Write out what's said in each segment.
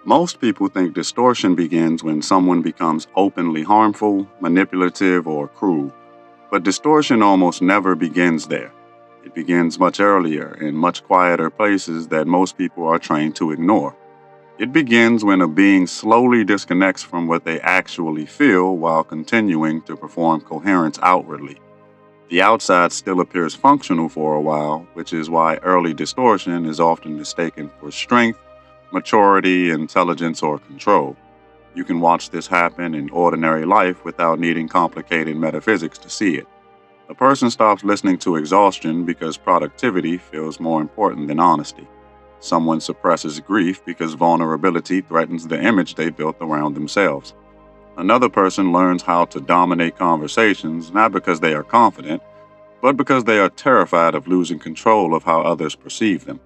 Most people think distortion begins when someone becomes openly harmful, manipulative, or cruel. But distortion almost never begins there. It begins much earlier in much quieter places that most people are trained to ignore. It begins when a being slowly disconnects from what they actually feel while continuing to perform coherence outwardly. The outside still appears functional for a while, which is why early distortion is often mistaken for strength, maturity, intelligence, or control. You can watch this happen in ordinary life without needing complicated metaphysics to see it. A person stops listening to exhaustion because productivity feels more important than honesty. Someone suppresses grief because vulnerability threatens the image they built around themselves. Another person learns how to dominate conversations not because they are confident, but because they are terrified of losing control of how others perceive them.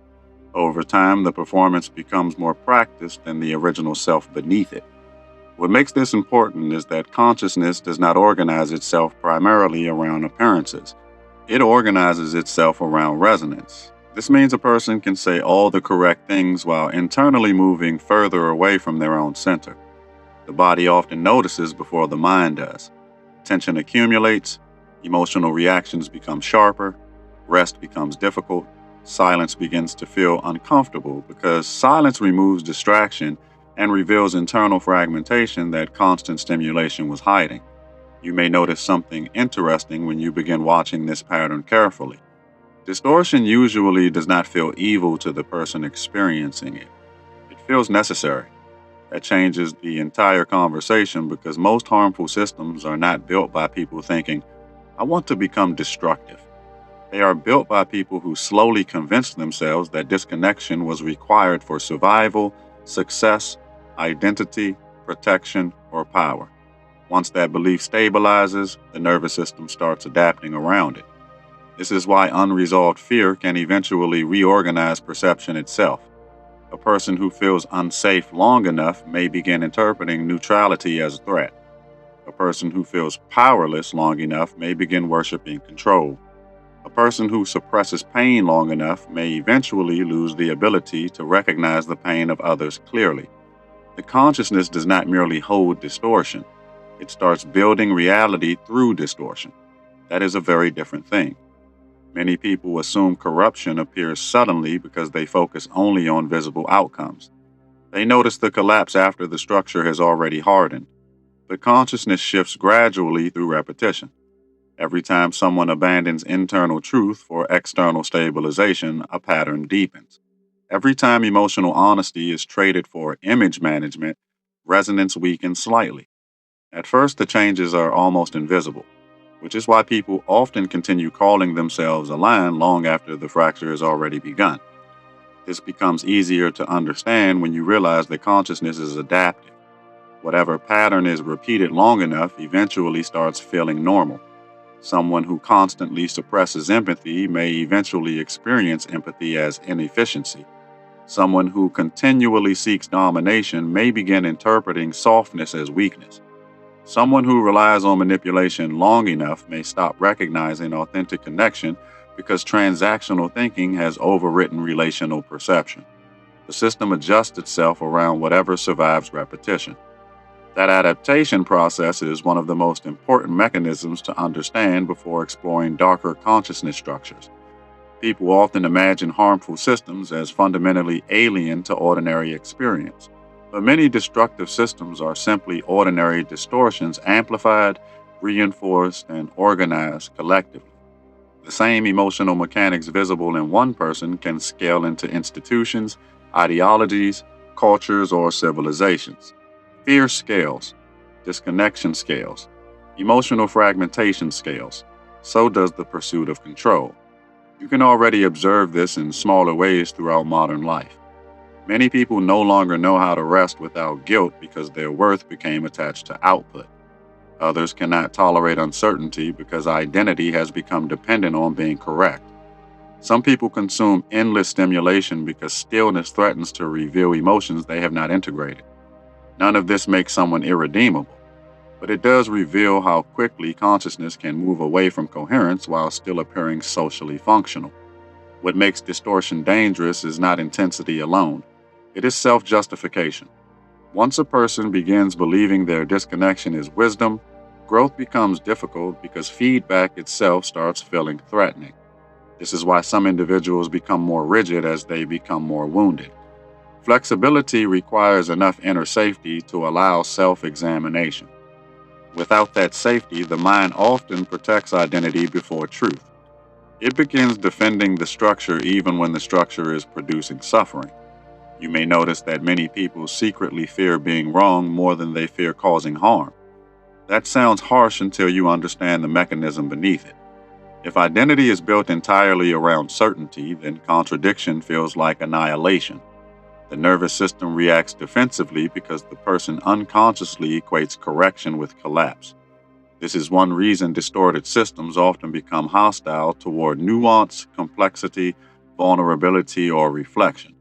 Over time, the performance becomes more practiced than the original self beneath it. What makes this important is that consciousness does not organize itself primarily around appearances. It organizes itself around resonance. This means a person can say all the correct things while internally moving further away from their own center. The body often notices before the mind does. Tension accumulates, emotional reactions become sharper, rest becomes difficult, silence begins to feel uncomfortable because silence removes distraction and reveals internal fragmentation that constant stimulation was hiding. You may notice something interesting when you begin watching this pattern carefully. Distortion usually does not feel evil to the person experiencing it. It feels necessary. That changes the entire conversation because most harmful systems are not built by people thinking, I want to become destructive. They are built by people who slowly convinced themselves that disconnection was required for survival, success, identity, protection, or power. Once that belief stabilizes, the nervous system starts adapting around it. This is why unresolved fear can eventually reorganize perception itself. A person who feels unsafe long enough may begin interpreting neutrality as a threat. A person who feels powerless long enough may begin worshiping control. A person who suppresses pain long enough may eventually lose the ability to recognize the pain of others clearly. The consciousness does not merely hold distortion, it starts building reality through distortion. That is a very different thing. Many people assume corruption appears suddenly because they focus only on visible outcomes. They notice the collapse after the structure has already hardened. But consciousness shifts gradually through repetition. Every time someone abandons internal truth for external stabilization, a pattern deepens. Every time emotional honesty is traded for image management, resonance weakens slightly. At first, the changes are almost invisible, which is why people often continue calling themselves aligned long after the fracture has already begun. This becomes easier to understand when you realize that consciousness is adaptive. Whatever pattern is repeated long enough eventually starts feeling normal. Someone who constantly suppresses empathy may eventually experience empathy as inefficiency. Someone who continually seeks domination may begin interpreting softness as weakness. Someone who relies on manipulation long enough may stop recognizing authentic connection because transactional thinking has overwritten relational perception. The system adjusts itself around whatever survives repetition. That adaptation process is one of the most important mechanisms to understand before exploring darker consciousness structures. People often imagine harmful systems as fundamentally alien to ordinary experience, but many destructive systems are simply ordinary distortions amplified, reinforced, and organized collectively. The same emotional mechanics visible in one person can scale into institutions, ideologies, cultures, or civilizations. Fear scales. disconnection scales, emotional fragmentation scales. So does the pursuit of control. You can already observe this in smaller ways throughout modern life. Many people no longer know how to rest without guilt because their worth became attached to output. Others cannot tolerate uncertainty because identity has become dependent on being correct. Some people consume endless stimulation because stillness threatens to reveal emotions they have not integrated. None of this makes someone irredeemable, but it does reveal how quickly consciousness can move away from coherence while still appearing socially functional. What makes distortion dangerous is not intensity alone, it is self-justification. Once a person begins believing their disconnection is wisdom, growth becomes difficult because feedback itself starts feeling threatening. This is why some individuals become more rigid as they become more wounded. Flexibility requires enough inner safety to allow self-examination. Without that safety, the mind often protects identity before truth. It begins defending the structure even when the structure is producing suffering. You may notice that many people secretly fear being wrong more than they fear causing harm. That sounds harsh until you understand the mechanism beneath it. If identity is built entirely around certainty, then contradiction feels like annihilation. The nervous system reacts defensively because the person unconsciously equates correction with collapse. This is one reason distorted systems often become hostile toward nuance, complexity, vulnerability, or reflection.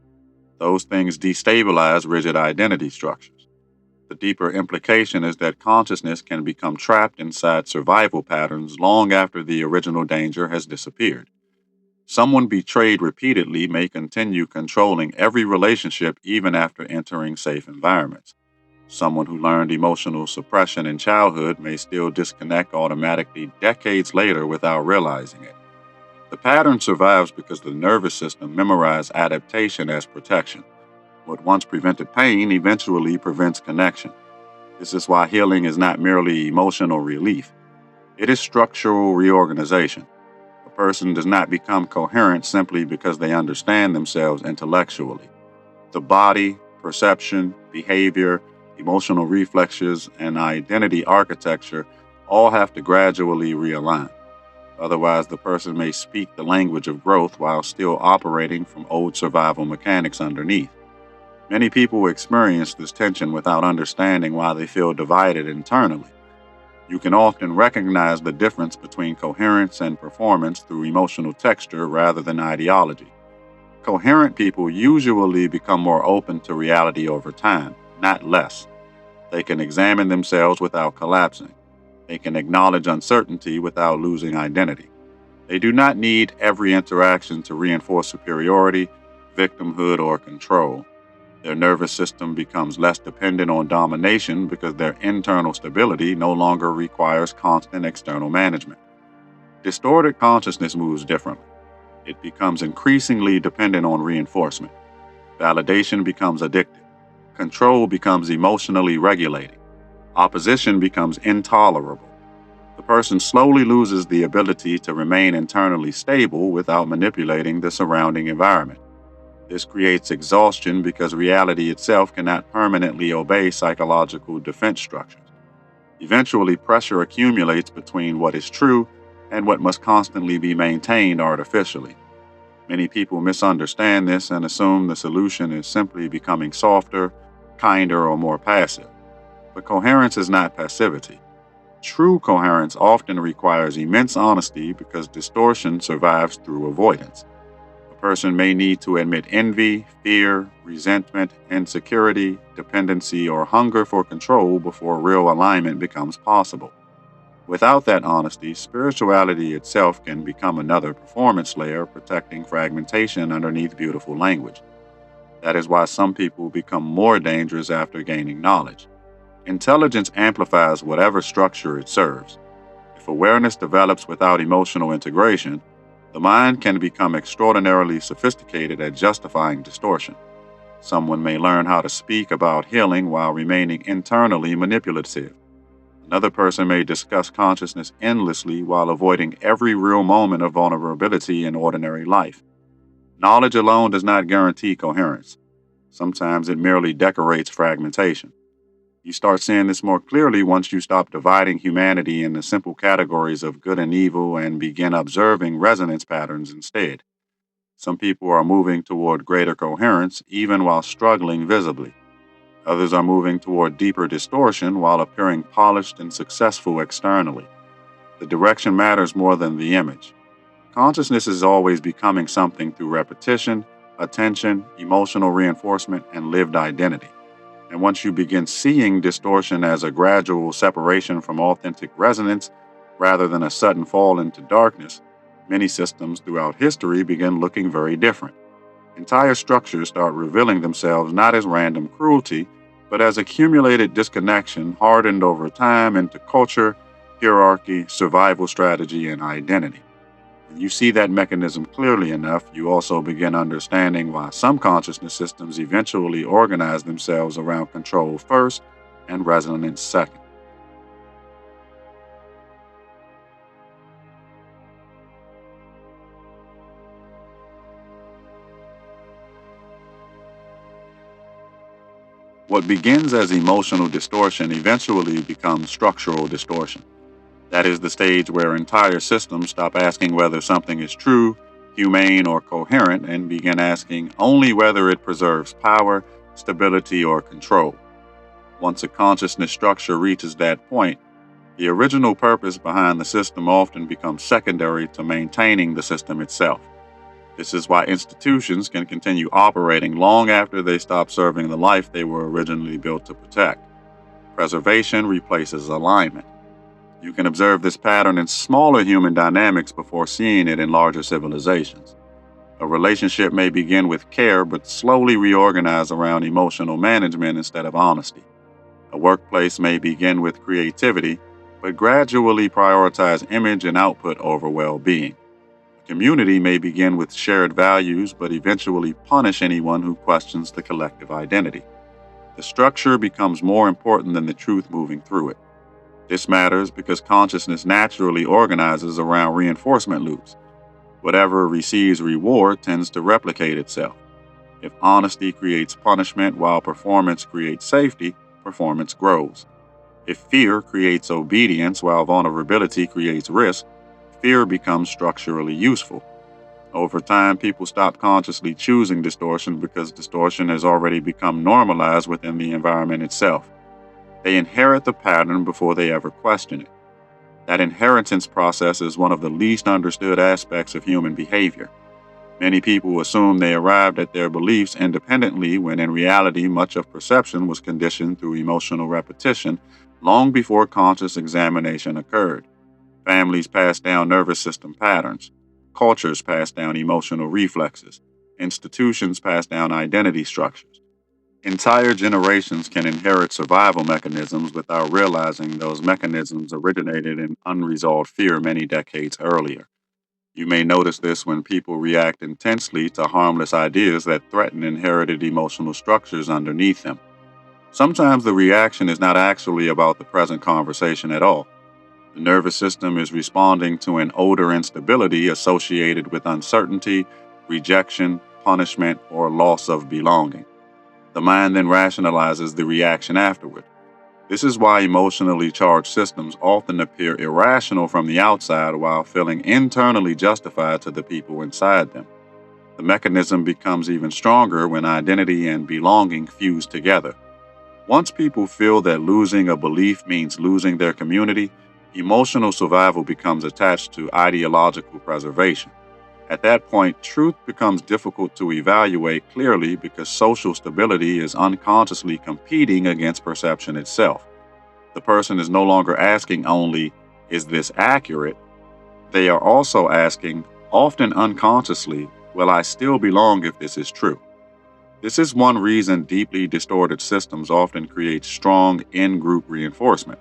Those things destabilize rigid identity structures. The deeper implication is that consciousness can become trapped inside survival patterns long after the original danger has disappeared. Someone betrayed repeatedly may continue controlling every relationship even after entering safe environments. Someone who learned emotional suppression in childhood may still disconnect automatically decades later without realizing it. The pattern survives because the nervous system memorized adaptation as protection. What once prevented pain eventually prevents connection. This is why healing is not merely emotional relief. It is structural reorganization. A person does not become coherent simply because they understand themselves intellectually. The body, perception, behavior, emotional reflexes, and identity architecture all have to gradually realign. Otherwise, the person may speak the language of growth while still operating from old survival mechanics underneath. Many people experience this tension without understanding why they feel divided internally. You can often recognize the difference between coherence and performance through emotional texture rather than ideology. Coherent people usually become more open to reality over time, not less. They can examine themselves without collapsing. They can acknowledge uncertainty without losing identity. They do not need every interaction to reinforce superiority, victimhood, or control. Their nervous system becomes less dependent on domination because their internal stability no longer requires constant external management. Distorted consciousness moves differently. It becomes increasingly dependent on reinforcement. Validation becomes addictive. Control becomes emotionally regulating. Opposition becomes intolerable. The person slowly loses the ability to remain internally stable without manipulating the surrounding environment. This creates exhaustion because reality itself cannot permanently obey psychological defense structures. Eventually, pressure accumulates between what is true and what must constantly be maintained artificially. Many people misunderstand this and assume the solution is simply becoming softer, kinder, or more passive. But coherence is not passivity. True coherence often requires immense honesty because distortion survives through avoidance. A person may need to admit envy, fear, resentment, insecurity, dependency, or hunger for control before real alignment becomes possible. Without that honesty, spirituality itself can become another performance layer protecting fragmentation underneath beautiful language. That is why some people become more dangerous after gaining knowledge. Intelligence amplifies whatever structure it serves. If awareness develops without emotional integration, the mind can become extraordinarily sophisticated at justifying distortion. Someone may learn how to speak about healing while remaining internally manipulative. Another person may discuss consciousness endlessly while avoiding every real moment of vulnerability in ordinary life. Knowledge alone does not guarantee coherence. Sometimes it merely decorates fragmentation. You start seeing this more clearly once you stop dividing humanity into simple categories of good and evil and begin observing resonance patterns instead. Some people are moving toward greater coherence even while struggling visibly. Others are moving toward deeper distortion while appearing polished and successful externally. The direction matters more than the image. Consciousness is always becoming something through repetition, attention, emotional reinforcement, and lived identity. And once you begin seeing distortion as a gradual separation from authentic resonance rather than a sudden fall into darkness, many systems throughout history begin looking very different. Entire structures start revealing themselves not as random cruelty, but as accumulated disconnection hardened over time into culture, hierarchy, survival strategy, and identity. When you see that mechanism clearly enough, you also begin understanding why some consciousness systems eventually organize themselves around control first and resonance second. What begins as emotional distortion eventually becomes structural distortion. That is the stage where entire systems stop asking whether something is true, humane, or coherent and begin asking only whether it preserves power, stability, or control. Once a consciousness structure reaches that point, the original purpose behind the system often becomes secondary to maintaining the system itself. This is why institutions can continue operating long after they stop serving the life they were originally built to protect. Preservation replaces alignment. You can observe this pattern in smaller human dynamics before seeing it in larger civilizations. A relationship may begin with care but slowly reorganize around emotional management instead of honesty. A workplace may begin with creativity but gradually prioritize image and output over well-being. A community may begin with shared values but eventually punish anyone who questions the collective identity. The structure becomes more important than the truth moving through it. This matters because consciousness naturally organizes around reinforcement loops. Whatever receives reward tends to replicate itself. If honesty creates punishment while performance creates safety, performance grows. If fear creates obedience while vulnerability creates risk, fear becomes structurally useful. Over time, people stop consciously choosing distortion because distortion has already become normalized within the environment itself. They inherit the pattern before they ever question it. That inheritance process is one of the least understood aspects of human behavior. Many people assume they arrived at their beliefs independently when in reality much of perception was conditioned through emotional repetition long before conscious examination occurred. Families pass down nervous system patterns. Cultures pass down emotional reflexes. Institutions pass down identity structures. Entire generations can inherit survival mechanisms without realizing those mechanisms originated in unresolved fear many decades earlier. You may notice this when people react intensely to harmless ideas that threaten inherited emotional structures underneath them. Sometimes the reaction is not actually about the present conversation at all. The nervous system is responding to an older instability associated with uncertainty, rejection, punishment, or loss of belonging. The mind then rationalizes the reaction afterward. This is why emotionally charged systems often appear irrational from the outside while feeling internally justified to the people inside them. The mechanism becomes even stronger when identity and belonging fuse together. Once people feel that losing a belief means losing their community, emotional survival becomes attached to ideological preservation. At that point, truth becomes difficult to evaluate clearly because social stability is unconsciously competing against perception itself. The person is no longer asking only, "Is this accurate?" They are also asking, often unconsciously, "Will I still belong if this is true?" This is one reason deeply distorted systems often create strong in-group reinforcement.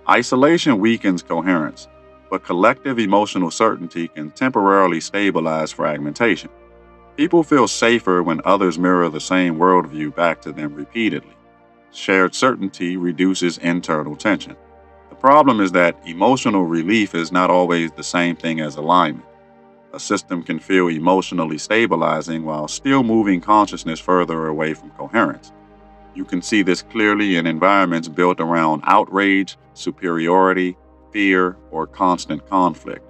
Isolation weakens coherence, but collective emotional certainty can temporarily stabilize fragmentation. People feel safer when others mirror the same worldview back to them repeatedly. Shared certainty reduces internal tension. The problem is that emotional relief is not always the same thing as alignment. A system can feel emotionally stabilizing while still moving consciousness further away from coherence. You can see this clearly in environments built around outrage, superiority, fear, or constant conflict.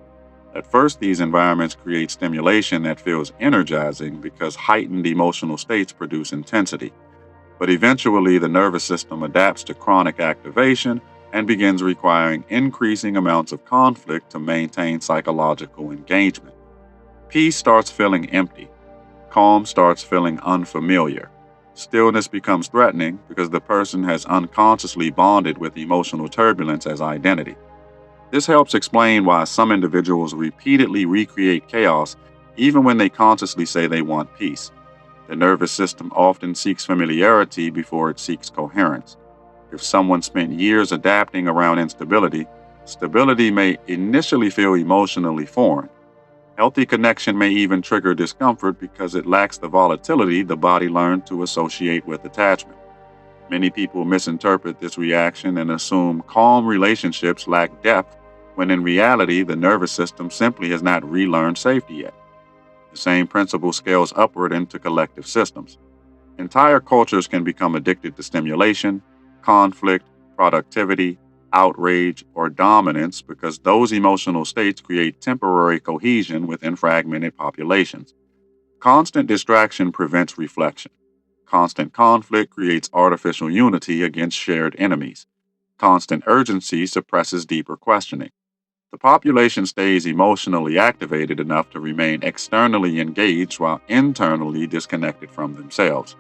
At first, these environments create stimulation that feels energizing because heightened emotional states produce intensity. But eventually, the nervous system adapts to chronic activation and begins requiring increasing amounts of conflict to maintain psychological engagement. Peace starts feeling empty. Calm starts feeling unfamiliar. Stillness becomes threatening because the person has unconsciously bonded with emotional turbulence as identity. This helps explain why some individuals repeatedly recreate chaos even when they consciously say they want peace. The nervous system often seeks familiarity before it seeks coherence. If someone spent years adapting around instability, stability may initially feel emotionally foreign. Healthy connection may even trigger discomfort because it lacks the volatility the body learned to associate with attachment. Many people misinterpret this reaction and assume calm relationships lack depth, when in reality, the nervous system simply has not relearned safety yet. The same principle scales upward into collective systems. Entire cultures can become addicted to stimulation, conflict, productivity, outrage, or dominance because those emotional states create temporary cohesion within fragmented populations. Constant distraction prevents reflection. Constant conflict creates artificial unity against shared enemies. Constant urgency suppresses deeper questioning. The population stays emotionally activated enough to remain externally engaged while internally disconnected from themselves.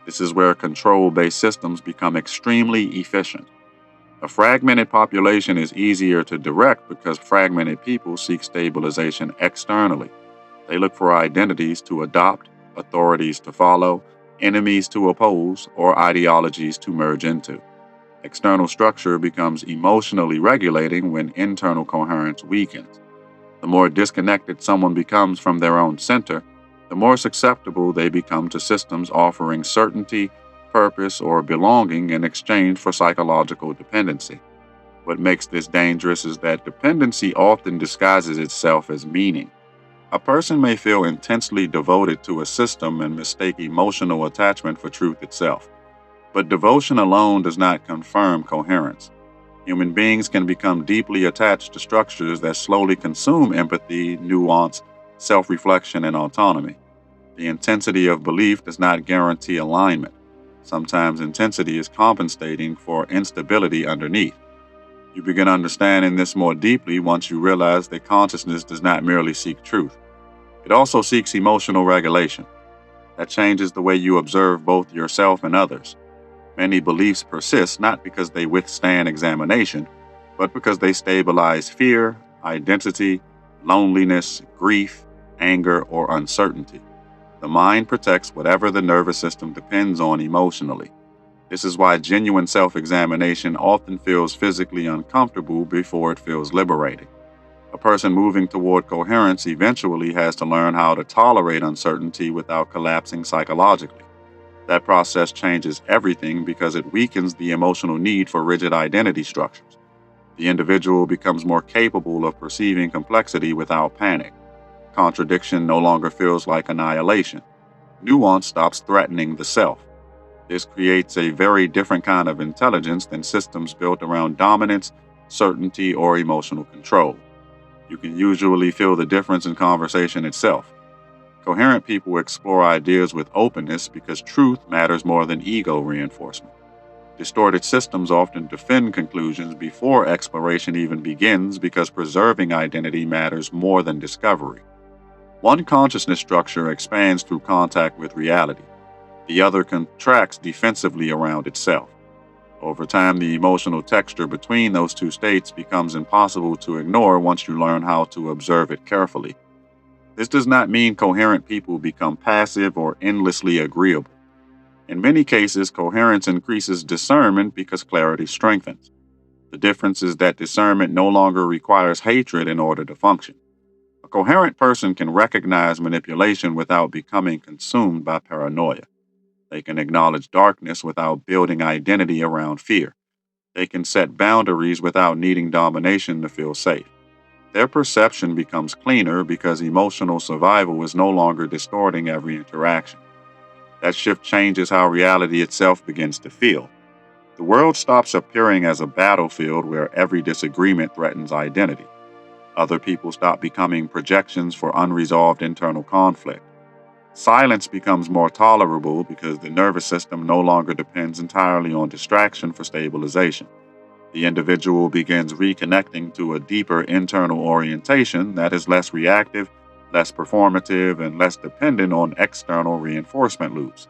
This is where control based systems become extremely efficient. A fragmented population is easier to direct because fragmented people seek stabilization externally. They look for identities to adopt, authorities to follow, enemies to oppose, or ideologies to merge into. External structure becomes emotionally regulating when internal coherence weakens. The more disconnected someone becomes from their own center, the more susceptible they become to systems offering certainty, purpose, or belonging in exchange for psychological dependency. What makes this dangerous is that dependency often disguises itself as meaning. A person may feel intensely devoted to a system and mistake emotional attachment for truth itself. But devotion alone does not confirm coherence. Human beings can become deeply attached to structures that slowly consume empathy, nuance, self reflection, and autonomy. The intensity of belief does not guarantee alignment. Sometimes intensity is compensating for instability underneath. You begin understanding this more deeply once you realize that consciousness does not merely seek truth, it also seeks emotional regulation. That changes the way you observe both yourself and others. Many beliefs persist not because they withstand examination, but because they stabilize fear, identity, loneliness, grief, anger, or uncertainty. The mind protects whatever the nervous system depends on emotionally. This is why genuine self examination often feels physically uncomfortable before it feels liberating. A person moving toward coherence eventually has to learn how to tolerate uncertainty without collapsing psychologically. That process changes everything because it weakens the emotional need for rigid identity structures. The individual becomes more capable of perceiving complexity without panic. Contradiction no longer feels like annihilation. Nuance stops threatening the self. This creates a very different kind of intelligence than systems built around dominance, certainty, or emotional control. You can usually feel the difference in conversation itself. Coherent people explore ideas with openness because truth matters more than ego reinforcement. Distorted systems often defend conclusions before exploration even begins because preserving identity matters more than discovery. One consciousness structure expands through contact with reality. The other contracts defensively around itself. Over time, the emotional texture between those two states becomes impossible to ignore once you learn how to observe it carefully. This does not mean coherent people become passive or endlessly agreeable. In many cases, coherence increases discernment because clarity strengthens. The difference is that discernment no longer requires hatred in order to function. A coherent person can recognize manipulation without becoming consumed by paranoia. They can acknowledge darkness without building identity around fear. They can set boundaries without needing domination to feel safe. Their perception becomes cleaner because emotional survival is no longer distorting every interaction. That shift changes how reality itself begins to feel. The world stops appearing as a battlefield where every disagreement threatens identity. Other people stop becoming projections for unresolved internal conflict. Silence becomes more tolerable because the nervous system no longer depends entirely on distraction for stabilization. The individual begins reconnecting to a deeper internal orientation that is less reactive, less performative, and less dependent on external reinforcement loops.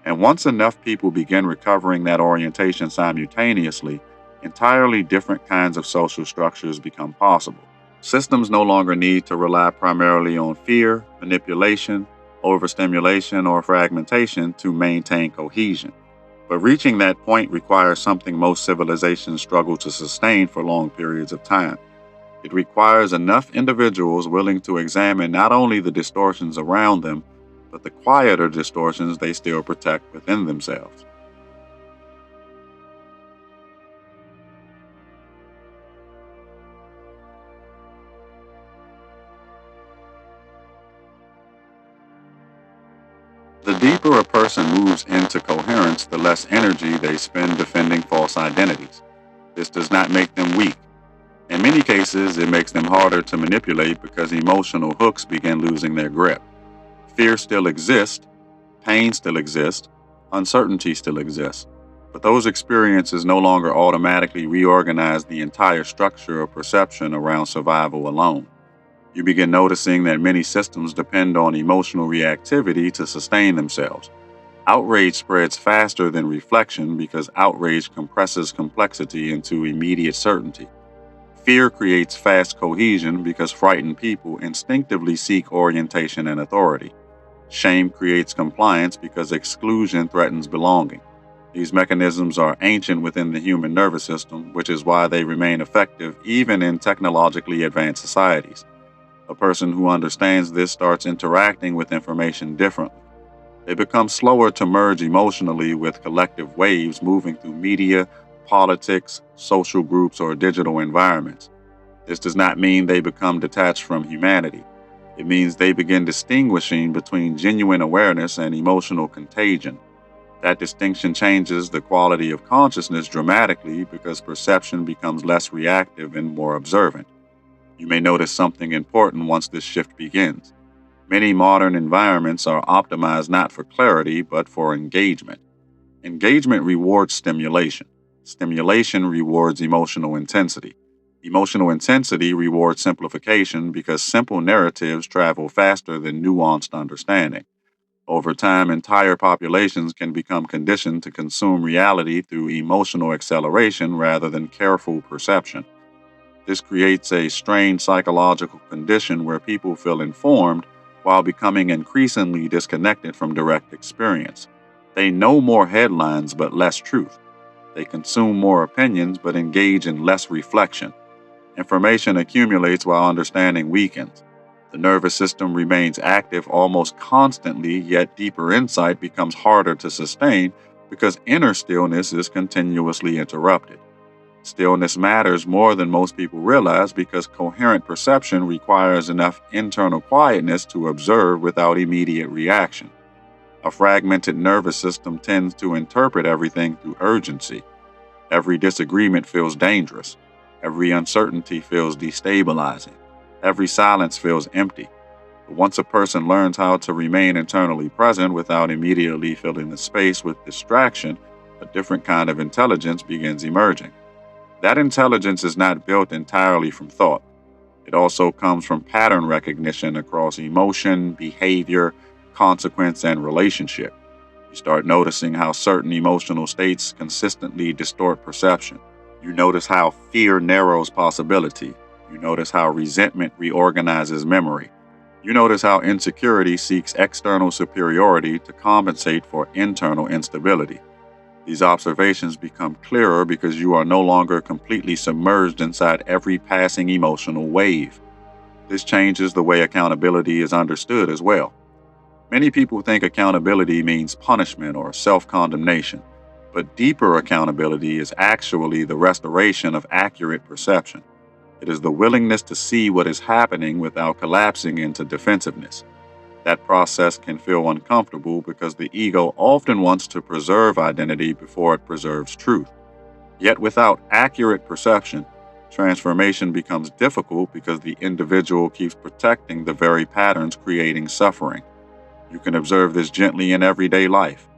And once enough people begin recovering that orientation simultaneously, entirely different kinds of social structures become possible. Systems no longer need to rely primarily on fear, manipulation, overstimulation, or fragmentation to maintain cohesion. But reaching that point requires something most civilizations struggle to sustain for long periods of time. It requires enough individuals willing to examine not only the distortions around them, but the quieter distortions they still protect within themselves. The deeper a person moves into coherence, the less energy they spend defending false identities. This does not make them weak. In many cases, it makes them harder to manipulate because emotional hooks begin losing their grip. Fear still exists, pain still exists, uncertainty still exists, but those experiences no longer automatically reorganize the entire structure of perception around survival alone. You begin noticing that many systems depend on emotional reactivity to sustain themselves. Outrage spreads faster than reflection because outrage compresses complexity into immediate certainty. Fear creates fast cohesion because frightened people instinctively seek orientation and authority. Shame creates compliance because exclusion threatens belonging. These mechanisms are ancient within the human nervous system, which is why they remain effective even in technologically advanced societies. A person who understands this starts interacting with information differently. They become slower to merge emotionally with collective waves moving through media, politics, social groups, or digital environments. This does not mean they become detached from humanity. It means they begin distinguishing between genuine awareness and emotional contagion. That distinction changes the quality of consciousness dramatically because perception becomes less reactive and more observant. You may notice something important once this shift begins. Many modern environments are optimized not for clarity, but for engagement. Engagement rewards stimulation. Stimulation rewards emotional intensity. Emotional intensity rewards simplification because simple narratives travel faster than nuanced understanding. Over time, entire populations can become conditioned to consume reality through emotional acceleration rather than careful perception. This creates a strange psychological condition where people feel informed while becoming increasingly disconnected from direct experience. They know more headlines but less truth. They consume more opinions but engage in less reflection. Information accumulates while understanding weakens. The nervous system remains active almost constantly, yet deeper insight becomes harder to sustain because inner stillness is continuously interrupted. Stillness matters more than most people realize because coherent perception requires enough internal quietness to observe without immediate reaction. A fragmented nervous system tends to interpret everything through urgency. Every disagreement feels dangerous. Every uncertainty feels destabilizing. Every silence feels empty. But once a person learns how to remain internally present without immediately filling the space with distraction, a different kind of intelligence begins emerging. That intelligence is not built entirely from thought. It also comes from pattern recognition across emotion, behavior, consequence, and relationship. You start noticing how certain emotional states consistently distort perception. You notice how fear narrows possibility. You notice how resentment reorganizes memory. You notice how insecurity seeks external superiority to compensate for internal instability. These observations become clearer because you are no longer completely submerged inside every passing emotional wave. This changes the way accountability is understood as well. Many people think accountability means punishment or self-condemnation, but deeper accountability is actually the restoration of accurate perception. It is the willingness to see what is happening without collapsing into defensiveness. That process can feel uncomfortable because the ego often wants to preserve identity before it preserves truth. Yet without accurate perception, transformation becomes difficult because the individual keeps protecting the very patterns creating suffering. You can observe this gently in everyday life.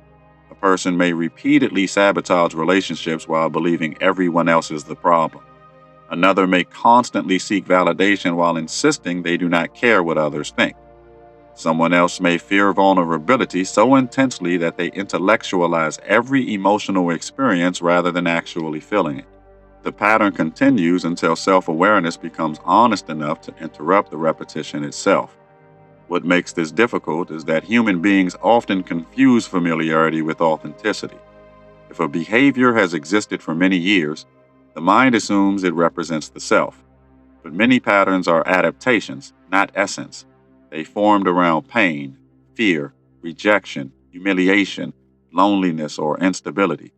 A person may repeatedly sabotage relationships while believing everyone else is the problem. Another may constantly seek validation while insisting they do not care what others think. Someone else may fear vulnerability so intensely that they intellectualize every emotional experience rather than actually feeling it. The pattern continues until self-awareness becomes honest enough to interrupt the repetition itself. What makes this difficult is that human beings often confuse familiarity with authenticity. If a behavior has existed for many years, the mind assumes it represents the self. But many patterns are adaptations, not essence. They formed around pain, fear, rejection, humiliation, loneliness, or instability.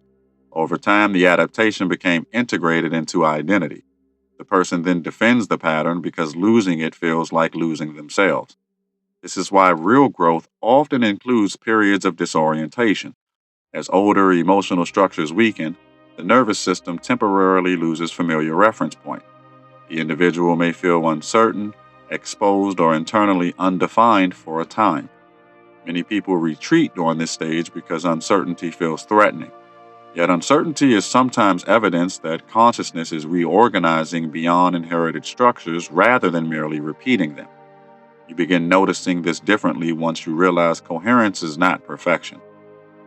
Over time, the adaptation became integrated into identity. The person then defends the pattern because losing it feels like losing themselves. This is why real growth often includes periods of disorientation. As older emotional structures weaken, the nervous system temporarily loses familiar reference point. The individual may feel uncertain, exposed, or internally undefined for a time. Many people retreat during this stage because uncertainty feels threatening. Yet uncertainty is sometimes evidence that consciousness is reorganizing beyond inherited structures rather than merely repeating them. You begin noticing this differently once you realize coherence is not perfection.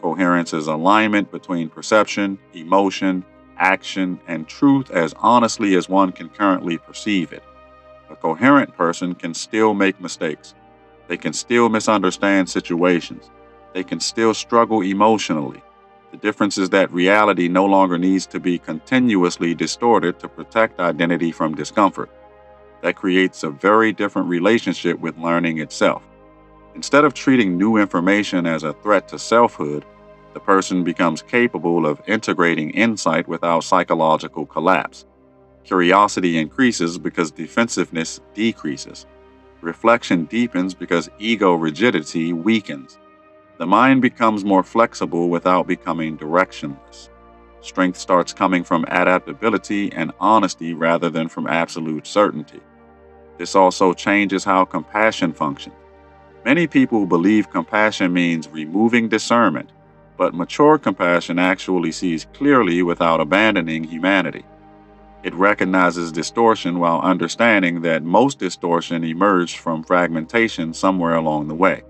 Coherence is alignment between perception, emotion, action, and truth as honestly as one can currently perceive it. A coherent person can still make mistakes. They can still misunderstand situations. They can still struggle emotionally. The difference is that reality no longer needs to be continuously distorted to protect identity from discomfort. That creates a very different relationship with learning itself. Instead of treating new information as a threat to selfhood, the person becomes capable of integrating insight without psychological collapse. Curiosity increases because defensiveness decreases. Reflection deepens because ego rigidity weakens. The mind becomes more flexible without becoming directionless. Strength starts coming from adaptability and honesty rather than from absolute certainty. This also changes how compassion functions. Many people believe compassion means removing discernment, but mature compassion actually sees clearly without abandoning humanity. It recognizes distortion while understanding that most distortion emerged from fragmentation somewhere along the way.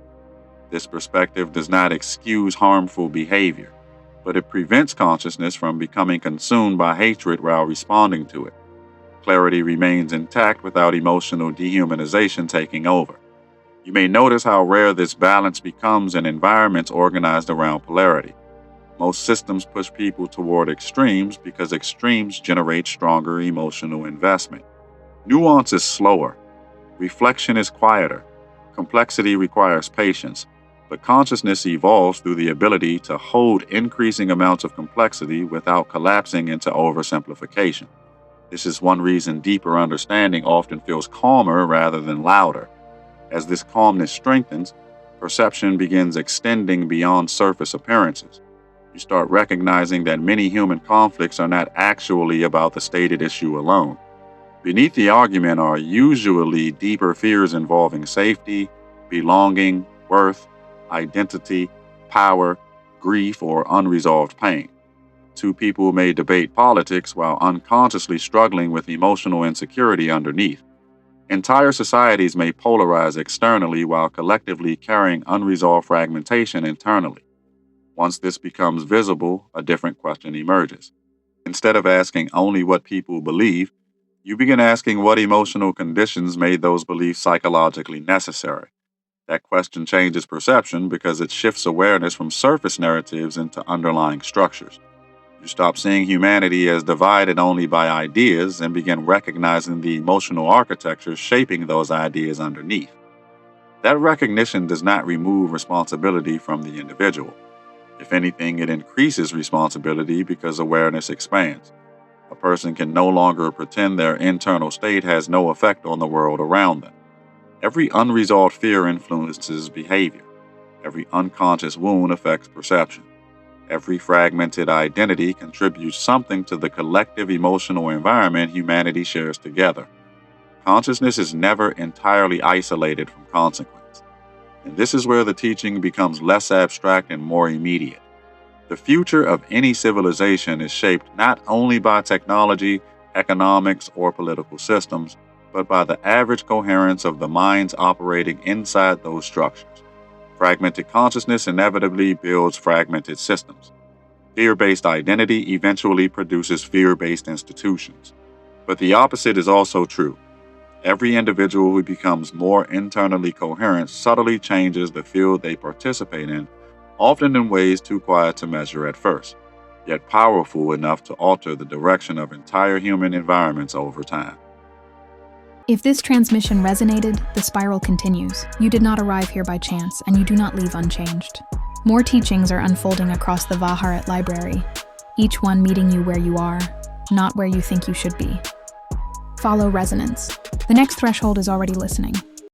This perspective does not excuse harmful behavior, but it prevents consciousness from becoming consumed by hatred while responding to it. Clarity remains intact without emotional dehumanization taking over. You may notice how rare this balance becomes in environments organized around polarity. Most systems push people toward extremes because extremes generate stronger emotional investment. Nuance is slower. Reflection is quieter. Complexity requires patience. But consciousness evolves through the ability to hold increasing amounts of complexity without collapsing into oversimplification. This is one reason deeper understanding often feels calmer rather than louder. As this calmness strengthens, perception begins extending beyond surface appearances. You start recognizing that many human conflicts are not actually about the stated issue alone. Beneath the argument are usually deeper fears involving safety, belonging, worth, identity, power, grief, or unresolved pain. Two people may debate politics while unconsciously struggling with emotional insecurity underneath. Entire societies may polarize externally while collectively carrying unresolved fragmentation internally. Once this becomes visible, a different question emerges. Instead of asking only what people believe, you begin asking what emotional conditions made those beliefs psychologically necessary. That question changes perception because it shifts awareness from surface narratives into underlying structures. You stop seeing humanity as divided only by ideas and begin recognizing the emotional architecture shaping those ideas underneath. That recognition does not remove responsibility from the individual. If anything, it increases responsibility because awareness expands. A person can no longer pretend their internal state has no effect on the world around them. Every unresolved fear influences behavior. Every unconscious wound affects perception. Every fragmented identity contributes something to the collective emotional environment humanity shares together. Consciousness is never entirely isolated from consequence. And this is where the teaching becomes less abstract and more immediate. The future of any civilization is shaped not only by technology, economics, or political systems, but by the average coherence of the minds operating inside those structures. Fragmented consciousness inevitably builds fragmented systems. Fear-based identity eventually produces fear-based institutions. But the opposite is also true. Every individual who becomes more internally coherent subtly changes the field they participate in, often in ways too quiet to measure at first, yet powerful enough to alter the direction of entire human environments over time. If this transmission resonated, the spiral continues. You did not arrive here by chance, and you do not leave unchanged. More teachings are unfolding across the Vaharat library, each one meeting you where you are, not where you think you should be. Follow resonance. The next threshold is already listening.